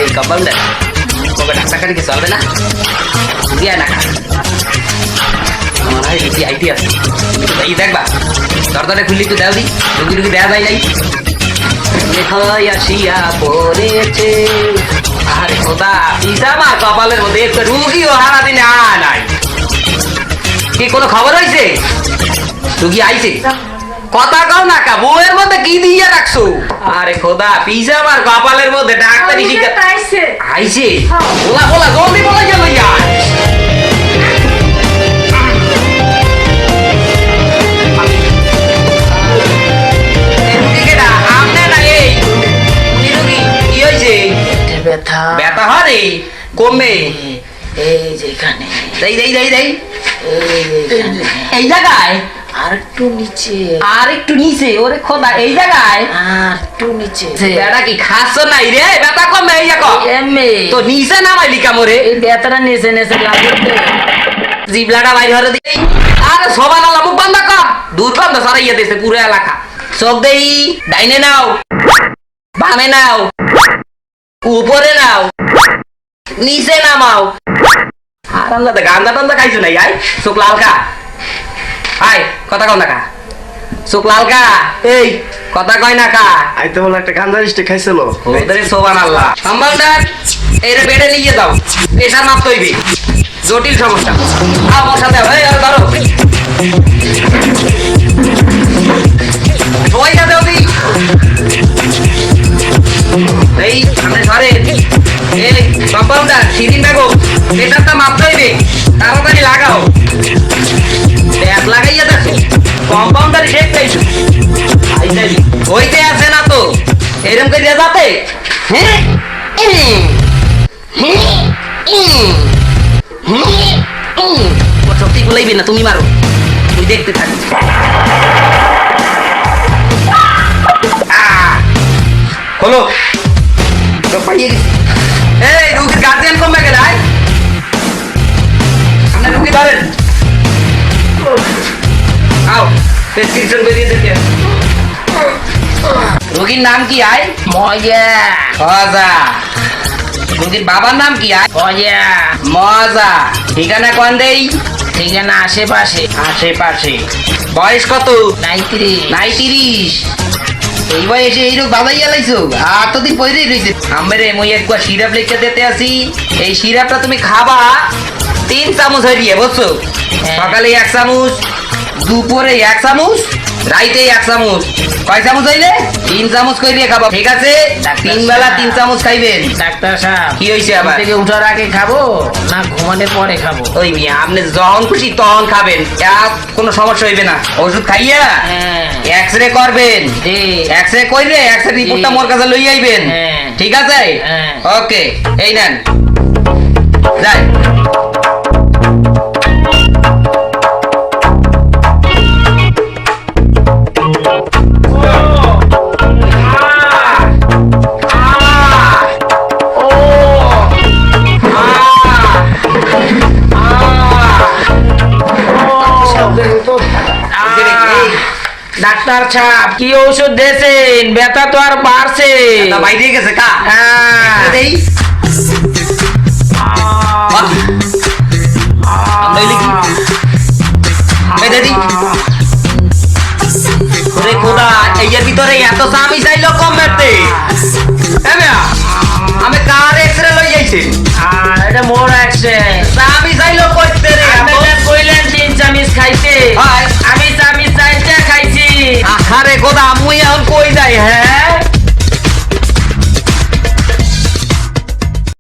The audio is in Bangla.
এই কম্পাউন্ডার তোকে ডাক্তার কাছে কি চলবে না দিয়া না আমার রুগী আইতে আছে এই দেখবা দরজাটা খুললি একটু দাও দি রুগী দেওয়া যায় নাই হয় আসিয়া পড়েছে আরে খোদা পিজামা কপালের মধ্যে একটা রুগীও হারা দিনে নাই কি কোনো খবর হয়েছে রুগী আইছে কথা কও না কা বউয়ের মধ্যে কি দিয়ে রাখছো আরে খোদা পিজামার কপালের মধ্যে ডাক্তারি শিখা আইছে বলা বলা জলদি বলা গেল ইয়ার ব্যথা হরে কমবে এই যেখানে দেই দেই দেই দেই এই জায়গায় আর একটু নিচে ওরে খোদা এই জায়গায় আর একটু নিচে এটা কি খাচ্ছ নাই রে ব্যথা কমবে এই দেখো এমএ তো নিচে নামাইলি কামরে এই ব্যথাটা নেচে নেচে লাগবে জিবলাটা বাইরে হরে দিই আরে সবাই আলা মুখ বন্ধ কর দুর্গন্ধ ছড়াইয়া দিয়েছে পুরো এলাকা চোখ দেই ডাইনে নাও বামে নাও উপরে নাও নিচে নামাও আর আল্লাহ গান্দা টান্দা খাইছো নাই আই চোখ লাল খা আই কথা কও না কা চোখ লাল কা এই কথা কয় না কা আই তো বলে একটা গান্দা লিস্টে খাইছিল ওদের সোবান আল্লাহ কম্পাউন্ডার এর বেডে নিয়ে যাও প্রেসার মাপতে হইবে জটিল সমস্যা আমার সাথে এই আর ধরো সবাই যাবে ওদি এই সামনে সরে এই কম্পাউন্ডার সিরিন বেগম প্রেসারটা মাপতে হইবে তাড়াতাড়ি লাগাও ট্যাপ লাগাইয়া দেখো কম্পাউন্ডার শেখ পাইছো হইতে আছে না তো এরকম করে যাতে হ্যাঁ শক্তি গুলাইবি না তুমি মারো তুই দেখতে থাকি হলো পাইয়ে গেছি এই রুগীর গার্জিয়ান কমবে গেলে আয় আপনার রুগী ধরেন আও প্রেসক্রিপশন বেরিয়ে দেখে রোগীর নাম কি আয় মজা মজা রোগীর বাবার নাম কি আয় মজা মজা ঠিকানা কোন দেই ঠিকানা আশেপাশে আশেপাশে বয়স কত 39 এই বয়সে এই রোগ বাবাইয়া লাইছো আর তো দিন পয়রেই রইছে আমরে মই একবার সিরাপ লিখে দিতে আসি এই সিরাপটা তুমি খাবা 3 চামচ হইয়ে বুঝছো সকালে 1 চামচ দুপুরে 1 চামচ রাইতে 1 চামচ কয় চামচ হইলে 3 চামচ কইরে খাবা ঠিক আছে 3 বেলা 3 চামচ খাইবেন ডাক্তার সাহেব কি হইছে আবার থেকে উঠার আগে খাবো না ঘুমানোর পরে খাবো ওই মিয়া আপনি যখন খুশি তখন খাবেন আর কোনো সমস্যা হইবে না ওষুধ খাইয়া এক্সরে করবেন এক্সরে কইরে এক্সরে রিপোর্টটা মোর কাছে লই আইবেন ঠিক আছে ওকে এই নেন যাই ডাক্তার সাহেব কি ওষুধ দিয়েছেন ব্যথা তো আর বাড়ছে বাইরে গেছে কা